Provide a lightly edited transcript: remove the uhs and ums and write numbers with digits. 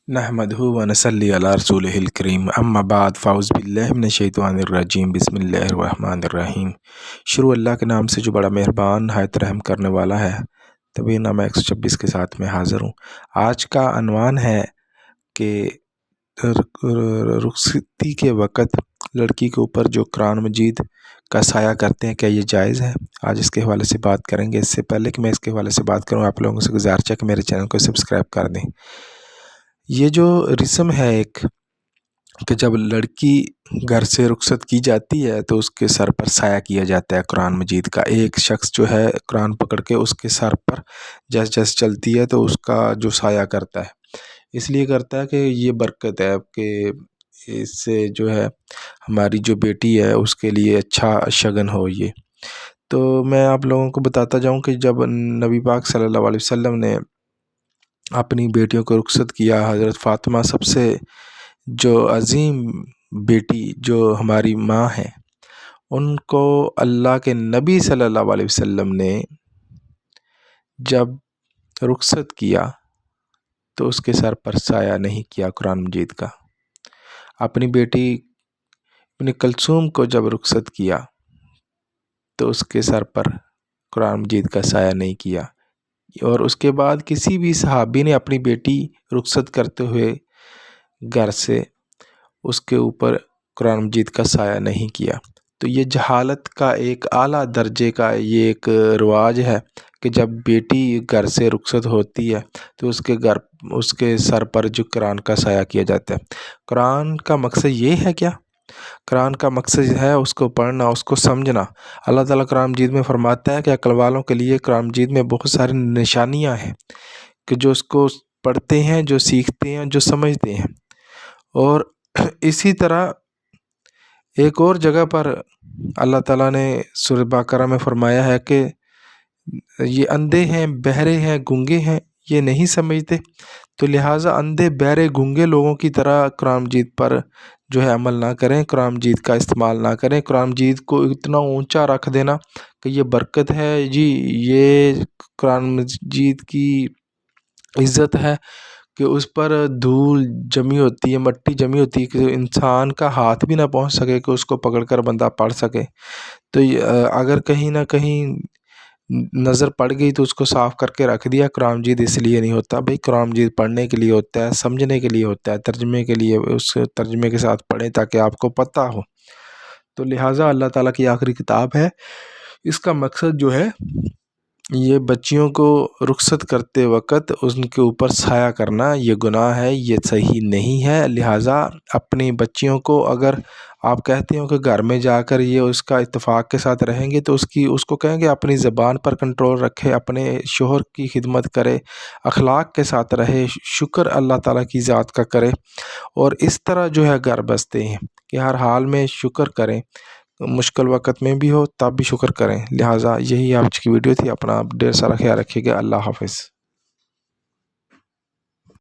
नहमदहु व नसल्ली अला रसूलिहिल करीम अम्मा बाद फ़ाउज़ु बिल्लाहि मिनश्शैतानिर रजीम बिस्मिल्लाहिर रहमानिर रहीम। शुरू अल्लाह के नाम से जो बड़ा मेहरबान निहायत रहम करने वाला है। तभी नाम 126 के साथ में हाज़िर हूँ। आज का अनवान है कि रुखसती के वक़्त लड़की के ऊपर जो कुरान मजीद का साया करते हैं, क्या ये जायज़ है? आज इसके हवाले से बात करेंगे। इससे पहले कि मैं इसके हवाले से बात करूँ, आप लोगों से गुजारिश है कि मेरे चैनल को सब्सक्राइब कर दें। ये जो रस्म है एक, कि जब लड़की घर से रुखसत की जाती है तो उसके सर पर साया किया जाता है कुरान मजीद का। एक शख्स जो है कुरान पकड़ के उसके सर पर जैसे जैसे चलती है तो उसका जो साया करता है, इसलिए करता है कि ये बरकत है कि इससे जो है हमारी जो बेटी है उसके लिए अच्छा शगन हो। ये तो मैं आप लोगों को बताता जाऊं कि जब नबी पाक सल्लल्लाहु अलैहि वसल्लम ने अपनी बेटियों को रुखसत किया, हज़रत फ़ातिमा सबसे जो अज़ीम बेटी जो हमारी माँ है, उनको अल्लाह के नबी सल्लल्लाहु अलैहि वसल्लम ने जब रुखसत किया तो उसके सर पर साया नहीं किया कुरान मजीद का। अपनी बेटी अपनी कलसूम को जब रुखसत किया तो उसके सर पर कुरान मजीद का साया नहीं किया। और उसके बाद किसी भी सहाबी ने अपनी बेटी रुखसत करते हुए घर से उसके ऊपर कुरान मजीद का साया नहीं किया। तो ये जहालत का एक आला दर्जे का ये एक रिवाज है कि जब बेटी घर से रुखसत होती है तो उसके सर पर जो कुरान का साया किया जाता है। कुरान का मकसद ये है क्या? कुरान का मकसद है उसको पढ़ना, उसको समझना। अल्लाह ताला कुरान मजीद में फरमाता है कि अक्ल वालों के लिए कुरान मजीद में बहुत सारी निशानियां हैं कि जो उसको पढ़ते हैं, जो सीखते हैं, जो समझते हैं। और इसी तरह एक और जगह पर अल्लाह ताला ने सूरह बकरा में फरमाया है कि ये अंधे हैं, बहरे हैं, गूंगे हैं, ये नहीं समझते। तो लिहाजा अंधे, बहरे, गूंगे लोगों की तरह कुरान मजीद पर जो है अमल ना करें, कुरान मजीद का इस्तेमाल ना करें। कुरान मजीद को इतना ऊंचा रख देना कि ये बरकत है जी, ये कुरान मजीद की इज़्ज़त है कि उस पर धूल जमी होती है, मट्टी जमी होती है कि इंसान का हाथ भी ना पहुंच सके कि उसको पकड़कर बंदा पढ़ सके। तो अगर कहीं ना कहीं नज़र पड़ गई तो उसको साफ़ करके रख दिया। कुरान मजीद इसलिए नहीं होता भाई, कुरान मजीद पढ़ने के लिए होता है, समझने के लिए होता है, तर्जमे के लिए, उस तर्जमे के साथ पढ़ें ताकि आपको पता हो। तो लिहाजा अल्लाह ताला की आखिरी किताब है, इसका मकसद जो है ये बच्चियों को रुखसत करते वक़्त उनके ऊपर साया करना ये गुनाह है, ये सही नहीं है। लिहाजा अपनी बच्चियों को अगर आप कहते हो कि घर में जाकर ये उसका इत्तेफाक के साथ रहेंगे तो उसको कहेंगे अपनी ज़बान पर कंट्रोल रखे, अपने शोहर की खिदमत करे, अखलाक के साथ रहे, शुक्र अल्लाह ताला की ज़ात का करे। और इस तरह जो है घर बसते हैं कि हर हाल में शुक्र करें, मुश्किल वक़्त में भी हो तब भी शुक्र करें। लिहाजा यही आज की वीडियो थी। अपना ढेर सारा ख्याल रखिएगा। अल्लाह हाफ़िज़।